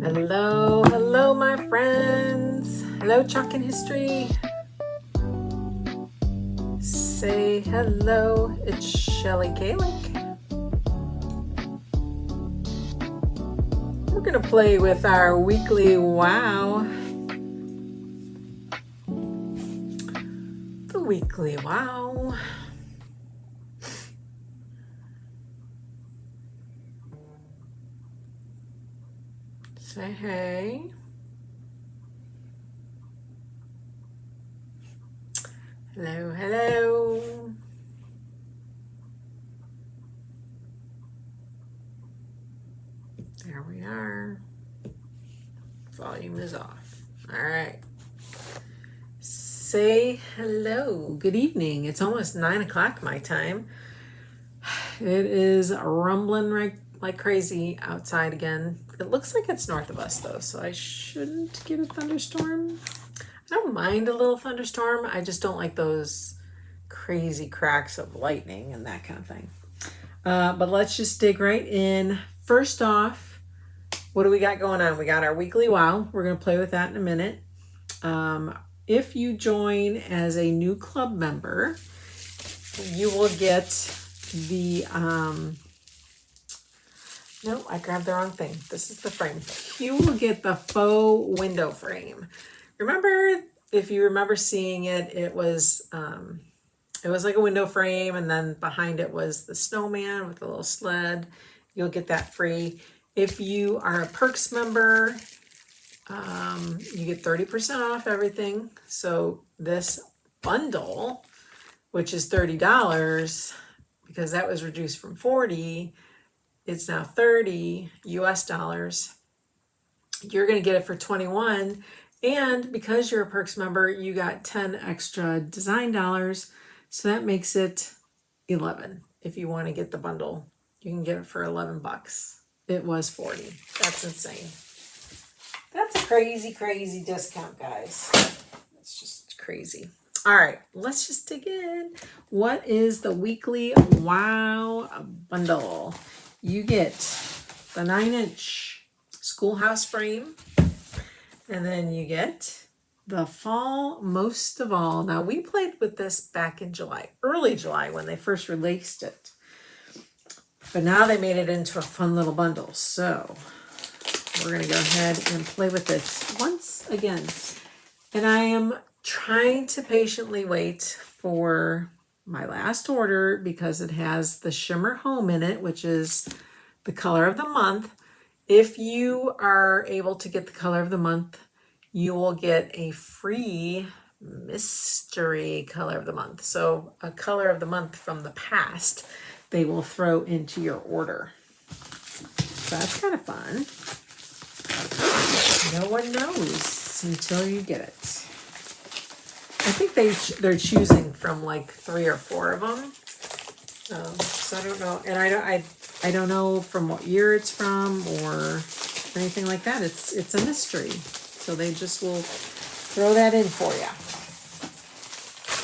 Hello, hello, my friends. Hello, Chalkin History. Say hello. It's Shelly Kalick. We're gonna play with our weekly wow. The weekly wow. Say hey. Hello, hello. There we are. Volume is off. All right. Say hello. Good evening. It's almost 9 o'clock my time. It is rumbling like crazy outside again. It looks like it's north of us though, so I shouldn't get a thunderstorm. I don't mind a little thunderstorm. I just don't like those crazy cracks of lightning and that kind of thing. But let's just dig right in. First off, what do we got going on? We got our weekly wow. We're going to play with that in a minute. If you join as a new club member, you will get the no, I grabbed the wrong thing. This is the frame. You will get the faux window frame. Remember, if you remember seeing it, it was like a window frame, and then behind it was the snowman with a little sled. You'll get that free. If you are a Perks member, you get 30% off everything. So this bundle, which is $30, because that was reduced from 40, it's now 30 US dollars. You're going to get it for 21. And because you're a Perks member, you got 10 extra design dollars. So that makes it 11. If you want to get the bundle, you can get it for 11 bucks. It was 40. That's insane. That's a crazy, crazy discount, guys. It's just crazy. All right, let's just dig in. What is the weekly wow bundle? You get the 9-inch schoolhouse frame, and then you get the fall most of all. Now, we played with this back in July, early July, when they first released it. But now they made it into a fun little bundle. So we're going to go ahead and play with it once again. And I am trying to patiently wait for my last order because it has the Shimmer HOME in it, which is the color of the month. If you are able to get the color of the month, you will get a free mystery color of the month. So a color of the month from the past, they will throw into your order. So that's kind of fun. No one knows until you get it. I think they're choosing from like 3 or 4 of them. So I don't know, and I don't know from what year it's from or anything like that. It's a mystery, so they just will throw that in for you.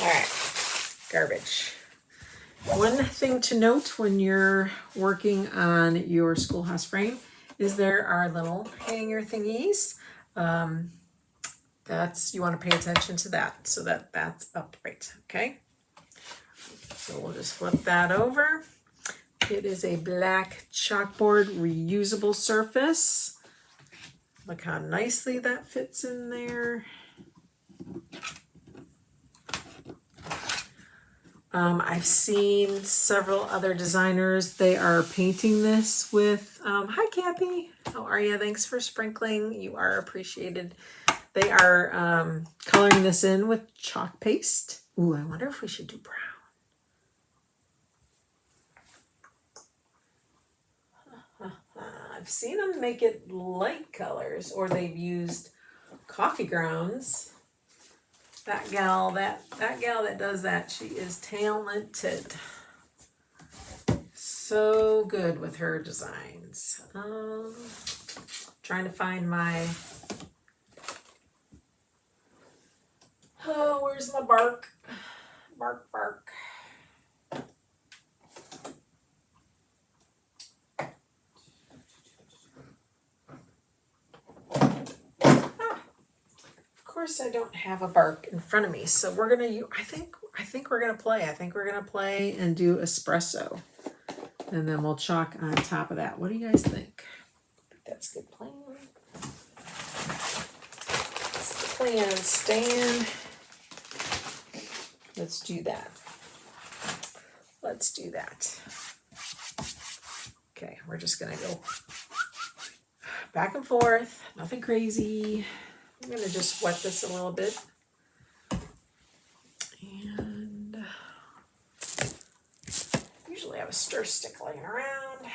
All right, garbage. One thing to note when you're working on your schoolhouse frame is there are little hanger thingies. You want to pay attention to that so that's upright, okay? So we'll just flip that over. It is a black chalkboard reusable surface. Look how nicely that fits in there. I've seen several other designers. They are painting this with, hi Kathy, how are you? Thanks for sprinkling, you are appreciated. They are coloring this in with chalk paste. Ooh, I wonder if we should do brown. I've seen them make it light colors, or they've used coffee grounds. That gal that does that, she is talented. So good with her designs. Trying to find my, oh, where's my bark? Bark. course I don't have a bark in front of me, so we're gonna I think we're gonna play. I think we're gonna play and do espresso. And then we'll chalk on top of that. What do you guys think? That's a good plan. That's the plan, Stan. Let's do that. Let's do that. Okay, we're just gonna go back and forth, nothing crazy. I'm gonna just wet this a little bit. And usually I have a stir stick laying around.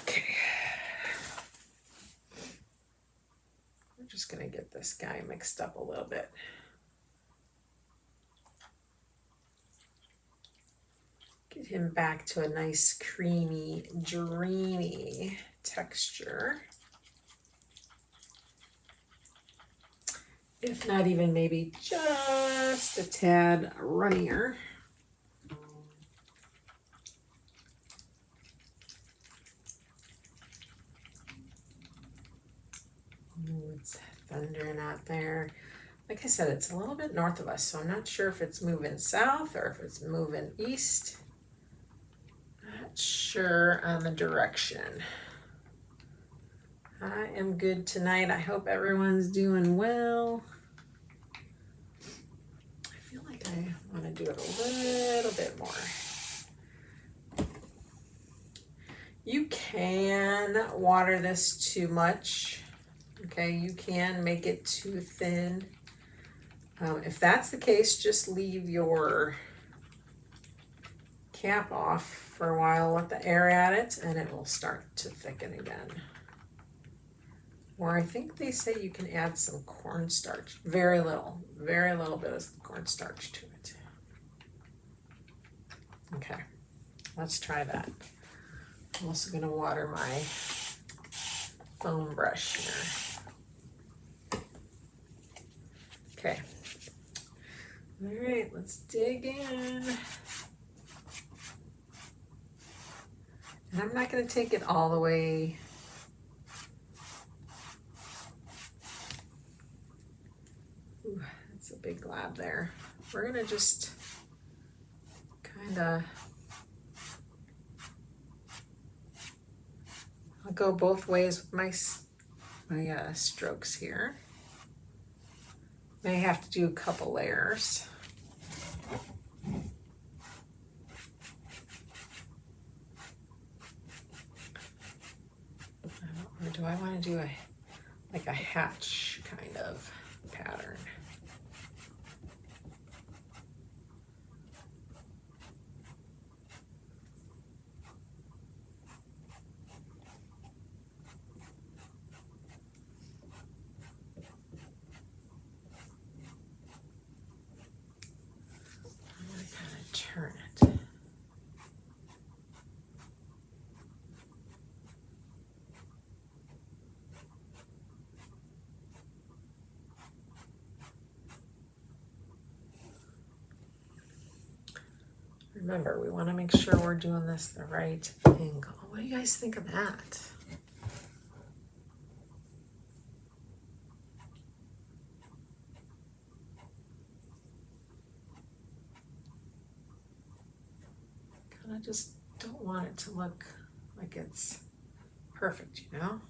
Okay. We're just gonna get this guy mixed up a little bit. Get him back to a nice creamy, dreamy texture. If not even maybe just a tad runnier. Ooh, it's thundering out there. Like I said, it's a little bit north of us, so I'm not sure if it's moving south or if it's moving east. Not sure on the direction. I am good tonight. I hope everyone's doing well. I feel like I want to do it a little bit more. You can water this too much. Okay, you can make it too thin. If that's the case, just leave your cap off for a while, let the air at it, and it will start to thicken again. Or I think they say you can add some cornstarch, very little bit of cornstarch to it. Okay, let's try that. I'm also gonna water my foam brush here. Okay. All right, let's dig in. And I'm not going to take it all the way. Ooh, that's a big glob there. We're going to just kind of, I'll go both ways with my strokes here. May have to do a couple layers. Or do I want to do like a hatch kind of pattern? I'm going to kind of turn it. Remember, we want to make sure we're doing this the right angle. What do you guys think of that? Kind of just don't want it to look like it's perfect, you know?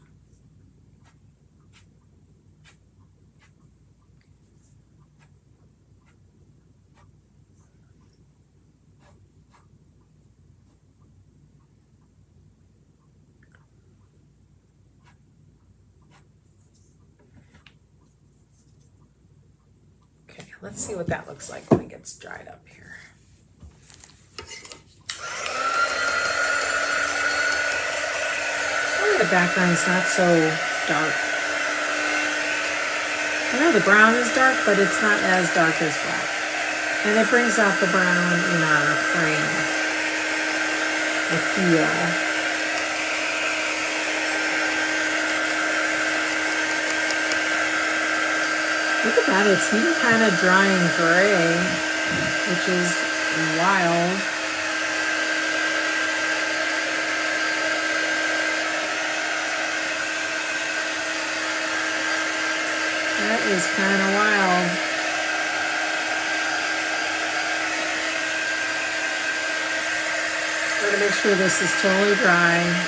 Let's see what that looks like when it gets dried up here. Oh, the background's not so dark. I know the brown is dark, but it's not as dark as black. And it brings out the brown in our frame. I feel. Look at that, it's even kind of drying gray, which is wild. is kind of wild. I'm going to make sure this is totally dry.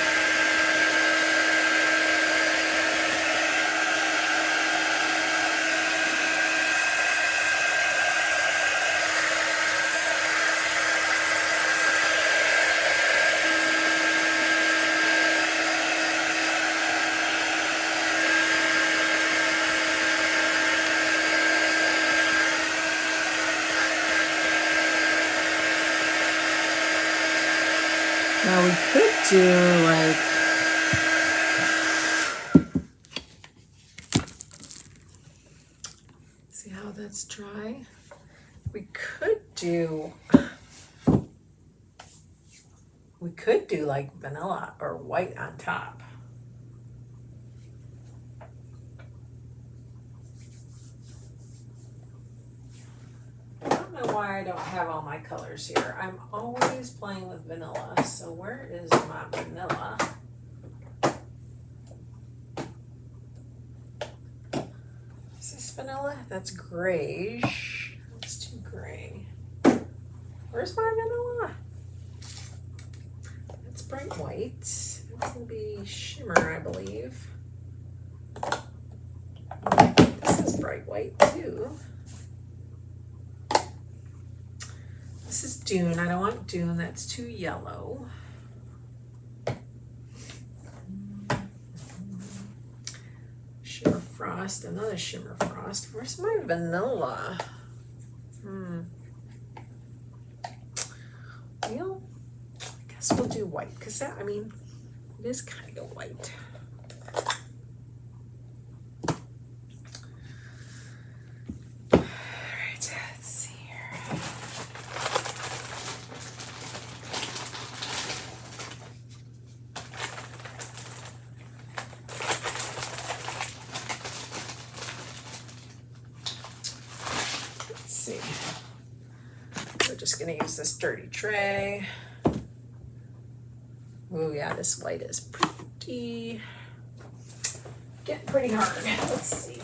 Now we could do like, see how that's dry? We could do like vanilla or white on top. I don't know why I don't have all my colors here. I'm always playing with vanilla. So where is my vanilla? Is this vanilla? That's grayish. That's too gray. Where's my vanilla? That's bright white. It's gonna be shimmer, I believe. This is bright white too. This is Dune. I don't want Dune. That's too yellow. Shimmer Frost. Another Shimmer Frost. Where's my vanilla? Well, I guess we'll do white because that, I mean, it is kind of white. All right, let's see here. Let's see. We're just going to use this dirty tray. Oh yeah, this white is getting pretty hard. Let's see.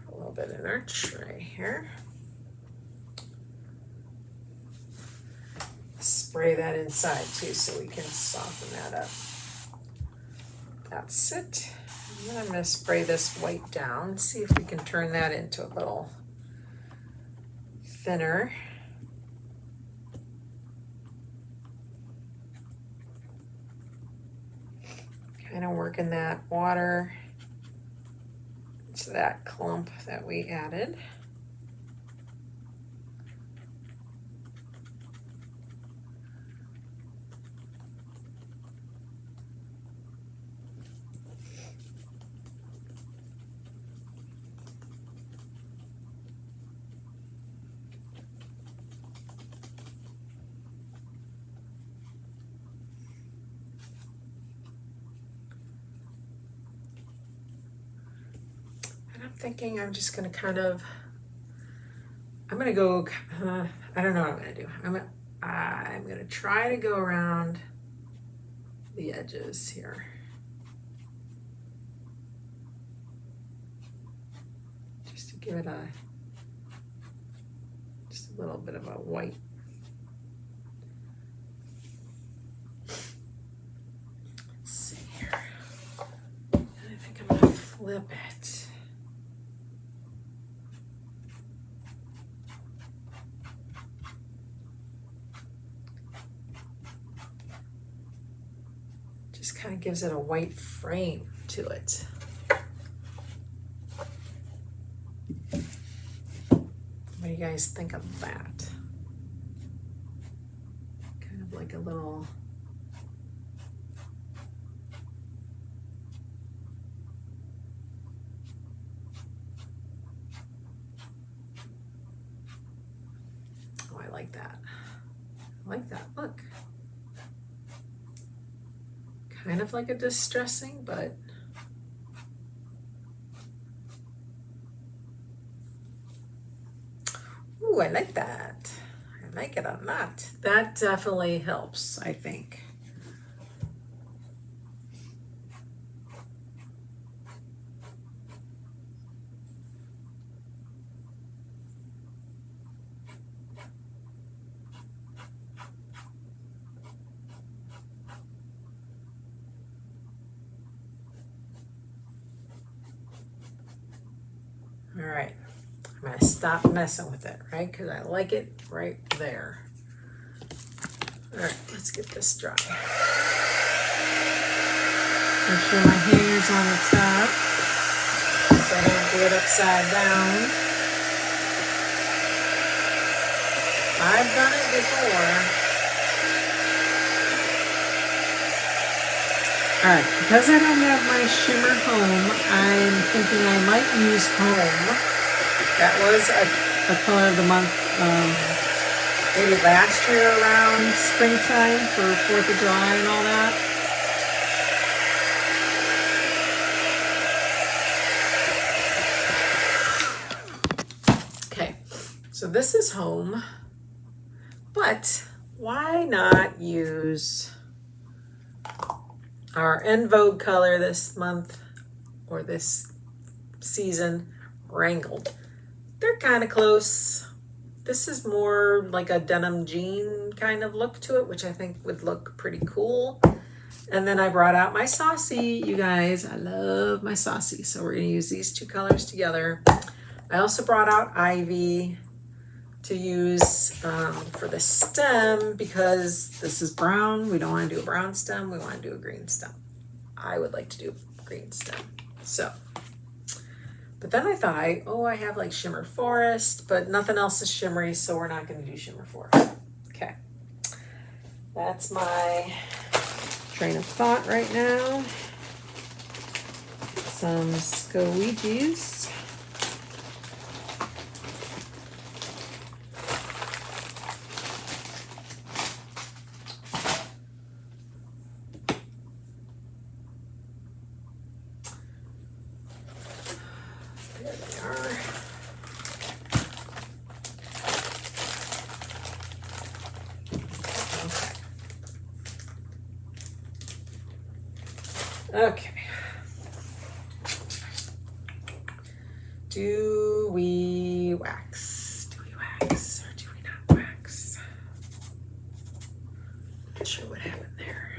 Put a little bit in our tray here. Spray that inside too so we can soften that up. That's it. And then I'm going to spray this white down, see if we can turn that into a little thinner. Kind of working that water into that clump that we added. Thinking I'm just going to kind of, I'm going to go, I don't know what I'm going to do. I'm going to try to go around the edges here. Just to give it just a little bit of a white. Let's see here. I think I'm going to flip it. Kind of gives it a white frame to it. What do you guys think of that? Kind of like a little oh, I like that. I like that. Look. Kind of like a distressing, but Ooh, I like that. I like it a lot. That definitely helps, I think. All right, I'm gonna stop messing with it, right? Because I like it right there. All right, let's get this dry. Make sure my hanger's on the top so I don't do it upside down. I've done it before. All right, because I don't have my Shimmer Home, I'm thinking I might use Home. That was a color of the month, maybe last year around springtime for 4th of July and all that. Okay, so this is Home, but why not use our en vogue color this month or this season, Wrangled. They're kind of close. This is more like a denim jean kind of look to it, which I think would look pretty cool. And then I brought out my Saucy, you guys. I love my Saucy. So we're gonna use these two colors together. I also brought out Ivy to use for the stem because this is brown. We don't want to do a brown stem. We want to do a green stem. I would like to do a green stem. So, but then I thought, I have like Shimmer Forest, but nothing else is shimmery, so we're not going to do Shimmer Forest. Okay. That's my train of thought right now. Some squeegees. Okay. Do we wax? Do we wax or do we not wax? Not sure what happened there.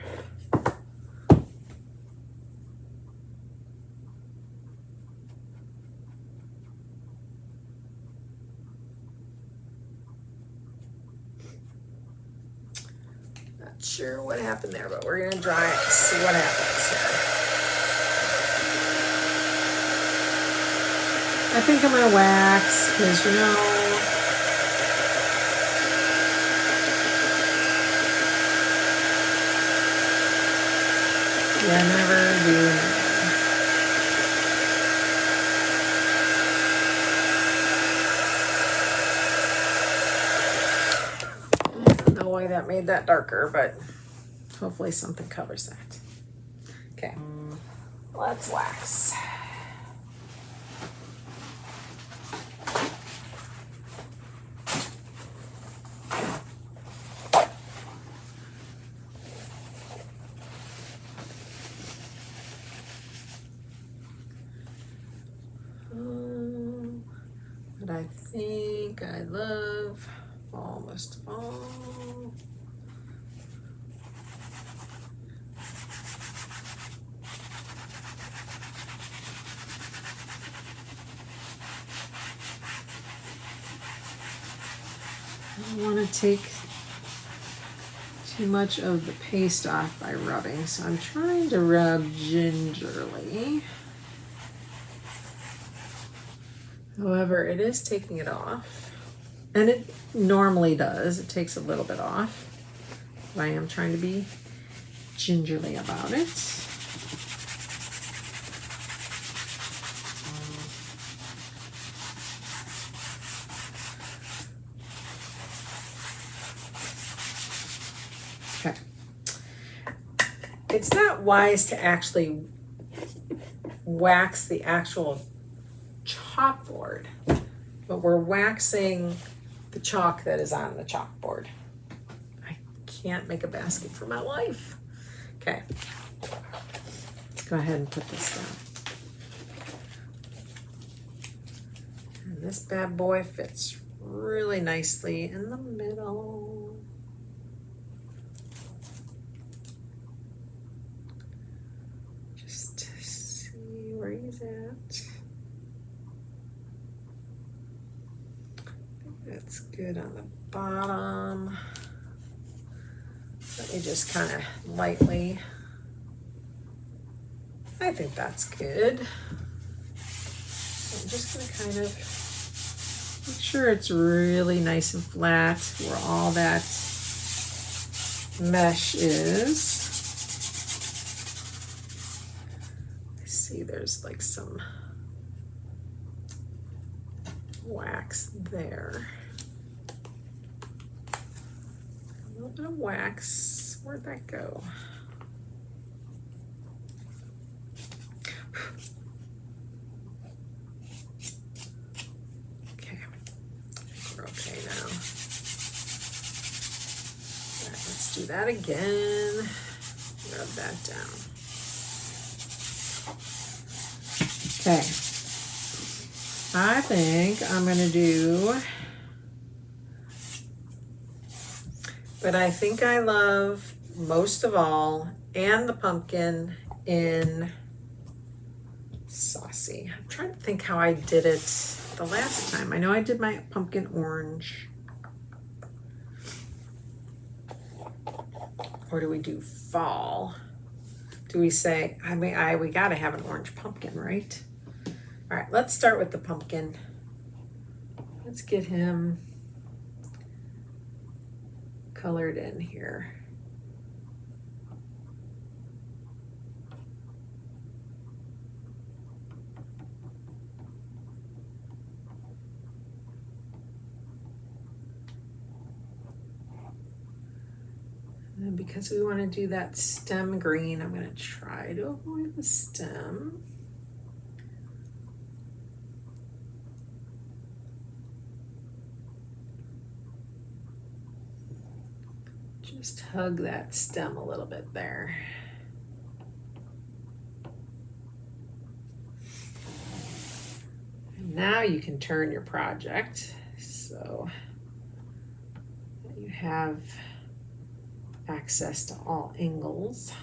Not sure what happened there, but we're gonna dry it and see what happens here. I think I'm gonna wax because I never do. I don't know why that made that darker, but hopefully something covers that. Okay, let's wax. But I think I love fall most of all. I don't want to take too much of the paste off by rubbing, so I'm trying to rub gingerly. However, it is taking it off, and it normally does. It takes a little bit off, but I am trying to be gingerly about it. Okay. It's not wise to actually wax the actual chalkboard, but we're waxing the chalk that is on the chalkboard. I can't make a basket for my life. Okay, let's go ahead and put this down. And this bad boy fits really nicely in the middle. Just to see where he's at. That's good on the bottom. Let me just kind of lightly. I think that's good. I'm just going to kind of make sure it's really nice and flat where all that mesh is. I see there's like some wax there. A little bit of wax. Where'd that go? Okay, I think we're okay now. All right, let's do that again. Rub that down. Okay. I think I'm gonna do, but I think I love most of all, and the pumpkin in Saucy. I'm trying to think how I did it the last time. I know I did my pumpkin orange. Or do we do fall? Do we say, I mean, we gotta have an orange pumpkin, right? All right, let's start with the pumpkin. Let's get him colored in here. And because we want to do that stem green, I'm going to try to avoid the stem. Just hug that stem a little bit there. And now you can turn your project so that you have access to all angles.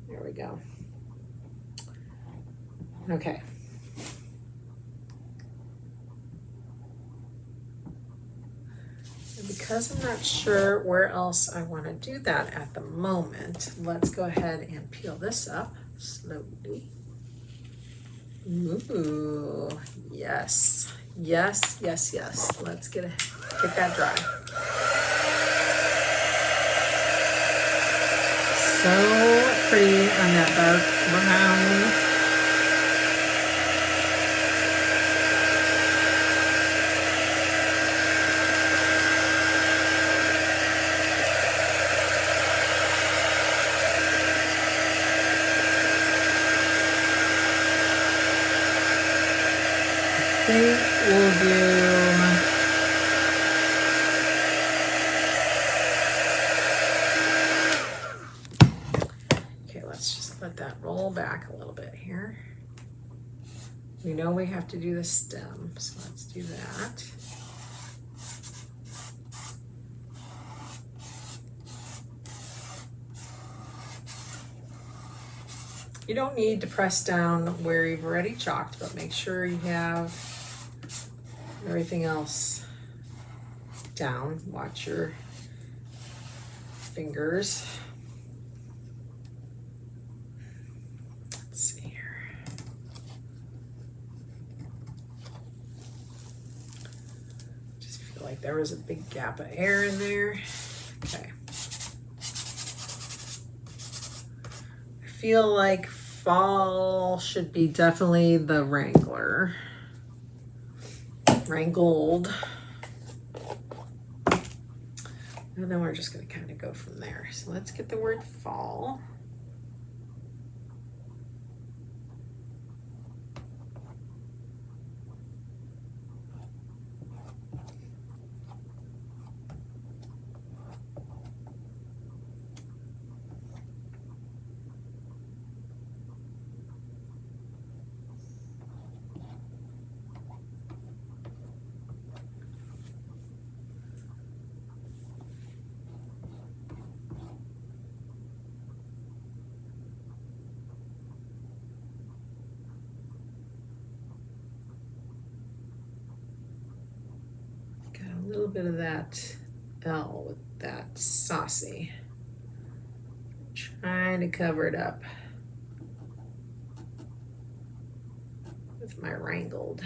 There we go. Okay. And because I'm not sure where else I want to do that at the moment, let's go ahead and peel this up slowly. Ooh, yes, yes, yes, yes. Let's get that dry. So pretty on that dark brown. I think we'll do okay, let's just let that roll back a little bit here. We know we have to do the stem, so let's do that. You don't need to press down where you've already chalked, but make sure you have everything else down. Watch your fingers. Let's see here. Just feel like there was a big gap of air in there. Okay. I feel like fall should be definitely the Wrangler. Wrangled. And then we're just going to kind of go from there. So let's get the word fall. A little bit of that L with that saucy. Trying to cover it up with my wrangled.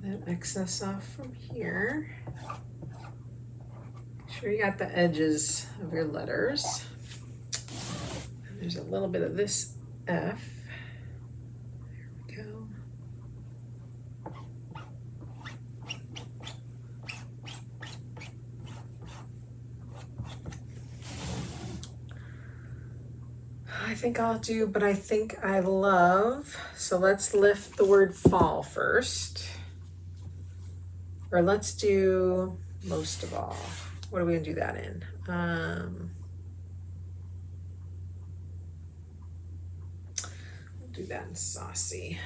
That excess off from here. Make sure you got the edges of your letters. And there's a little bit of this F. There we go. I think I'll do, but I think I love. So let's lift the word fall first. Or let's do most of all. What are we gonna do that in? We'll do that in saucy.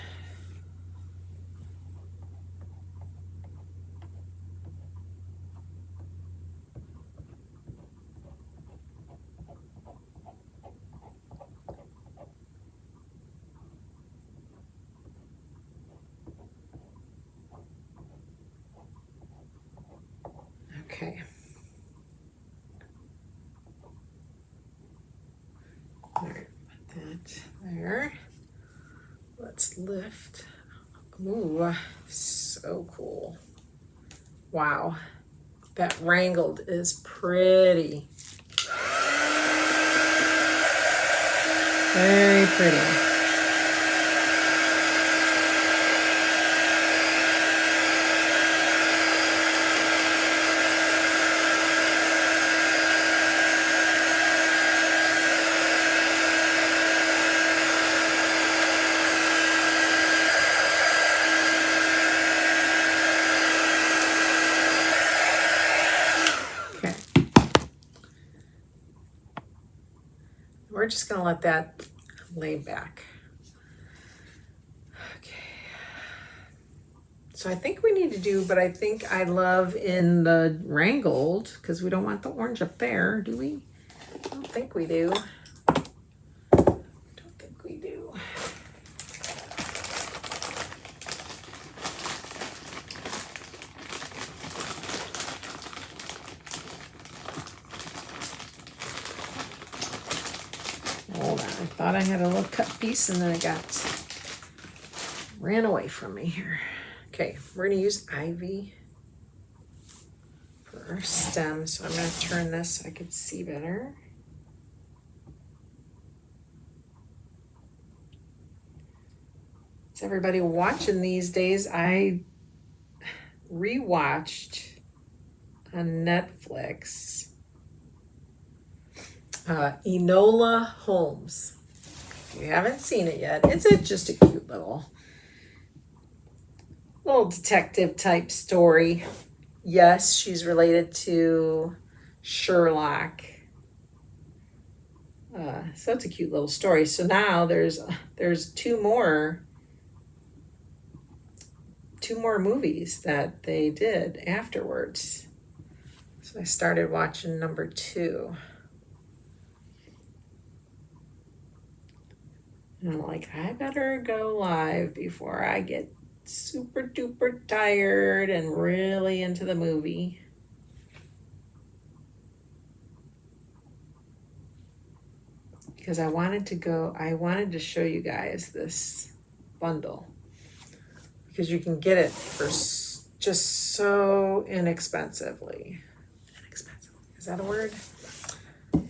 Okay. All right, put that there. Let's lift. Ooh, so cool. Wow, that wrangled is pretty. Very pretty. We're just going to let that lay back. Okay. So I think we need to do, but I think I love in the wrangled, because we don't want the orange up there, do we? I don't think we do. Don't think we do. Hold on, I thought I had a little cut piece and then it ran away from me here. Okay, we're gonna use ivy for our stem. So I'm gonna turn this so I can see better. Is everybody watching these days? I rewatched on Netflix Enola Holmes. If you haven't seen it yet, it's just a cute little detective type story. Yes, she's related to Sherlock. So it's a cute little story. So now there's two more movies that they did afterwards. So I started watching number 2. And I'm like, I better go live before I get super duper tired and really into the movie. Because I wanted to show you guys this bundle. Because you can get it for just so inexpensively. Is that a word? All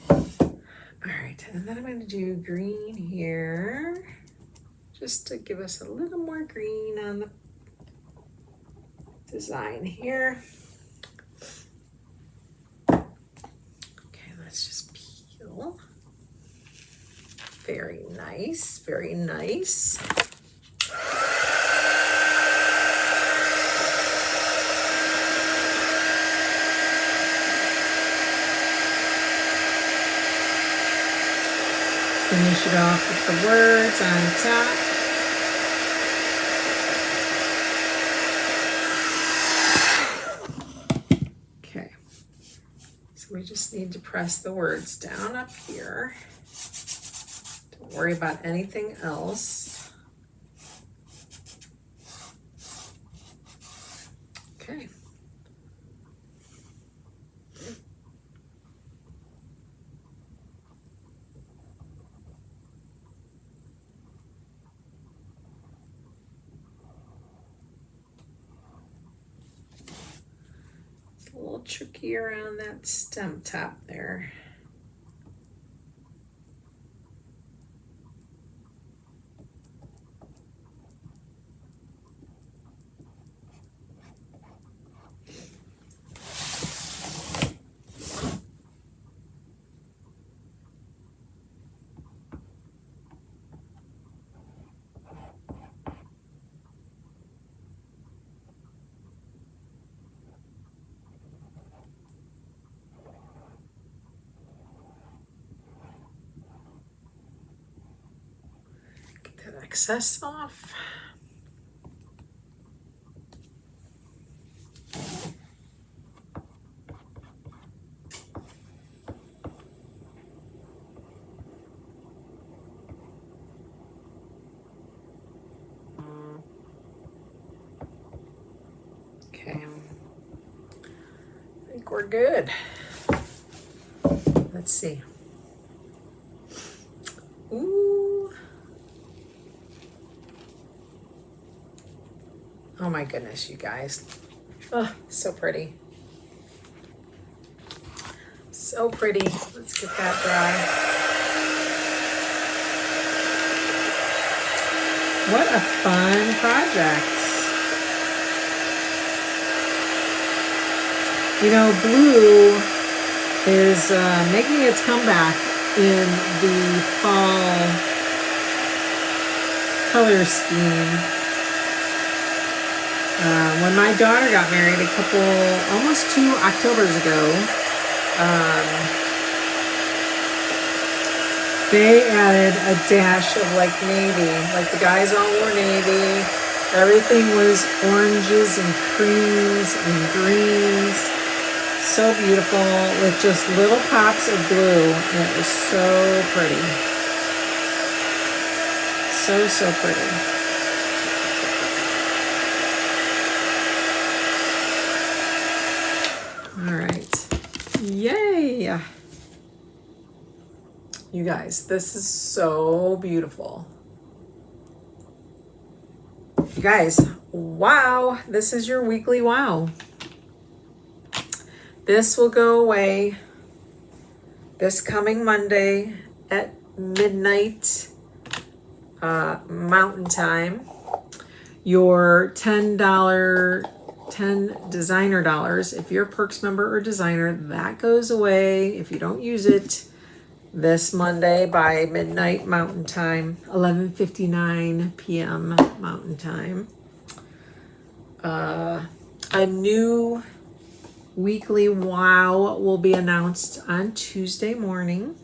right, and then I'm going to do green here, just to give us a little more green on the design here. Okay, let's just peel. Very nice, very nice. Finish it off with the words on top. Okay, so we just need to press the words down up here. Don't worry about anything else. Okay. A little tricky around that stem top there. Excess off. Okay, I think we're good. Let's see. Ooh. Oh my goodness, you guys. Oh, so pretty. So pretty. Let's get that dry. What a fun project. You know, blue is making its comeback in the fall color scheme. When my daughter got married almost 2 Octobers ago, they added a dash of like navy. Like the guys all wore navy. Everything was oranges and creams and greens. So beautiful with just little pops of blue. And it was so pretty. So, so pretty. All right, yay! You guys, this is so beautiful. You guys, wow, this is your weekly wow. This will go away this coming Monday at midnight Mountain Time. Your $10 designer dollars. If you're a Perks member or designer, that goes away if you don't use it this Monday by midnight Mountain Time, 11:59 p.m. Mountain Time. A new weekly wow will be announced on Tuesday morning.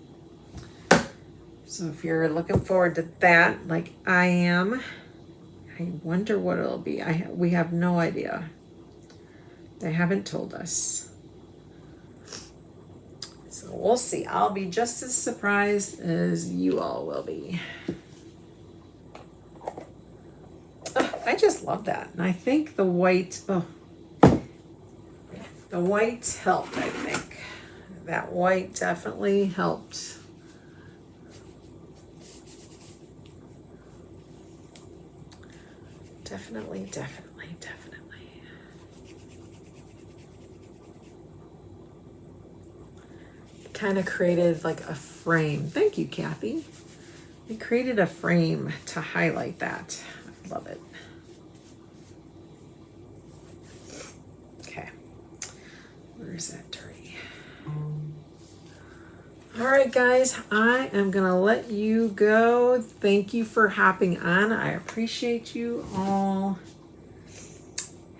So if you're looking forward to that, like I am, I wonder what it'll be. We have no idea. They haven't told us. So we'll see. I'll be just as surprised as you all will be. Oh, I just just love that. And I think the white, the white helped, I think. That white definitely helped. Definitely, definitely, definitely. Kind of created like a frame. Thank you, Kathy. We created a frame to highlight that. I love it. Okay. Where's that dirty? All right, guys, I am going to let you go. Thank you for hopping on. I appreciate you all.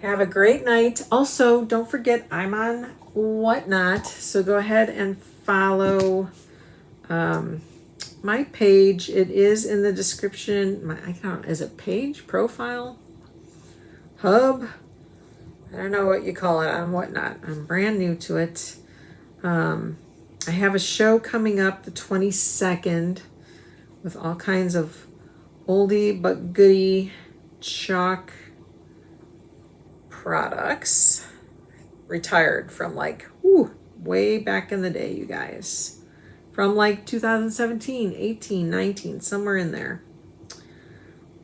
Have a great night. Also, don't forget, I'm on Whatnot, so go ahead and follow my page. It is in the description. I don't know, is it page, profile, hub? I don't know what you call it on Whatnot. I'm brand new to it. I have a show coming up the 22nd with all kinds of oldie but goodie chalk products. Retired from like way back in the day, you guys. From like 2017, 18, 19, somewhere in there.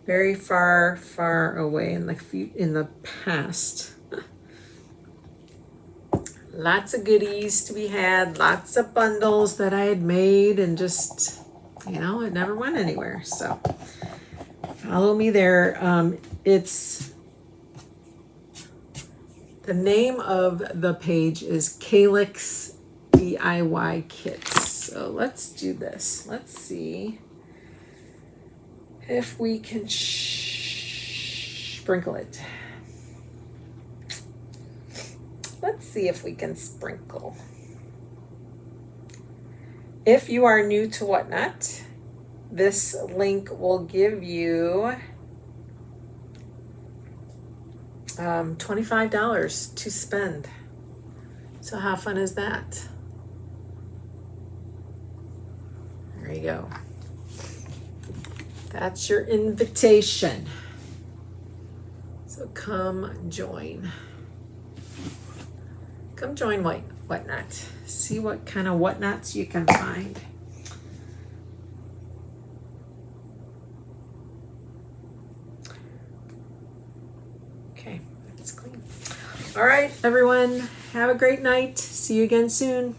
Very far, far away in the past. Lots of goodies to be had, lots of bundles that I had made, and just, you know, it never went anywhere. So follow me there. It's the name of the page is Calyx DIY Kits. So let's do this. Let's see if we can sprinkle it. Let's see if we can sprinkle. If you are new to Whatnot, this link will give you $25 to spend. So how fun is that? There you go. That's your invitation. So come join. Come join Whatnot. See what kind of whatnots you can find. Okay, that's clean. All right, everyone. Have a great night. See you again soon.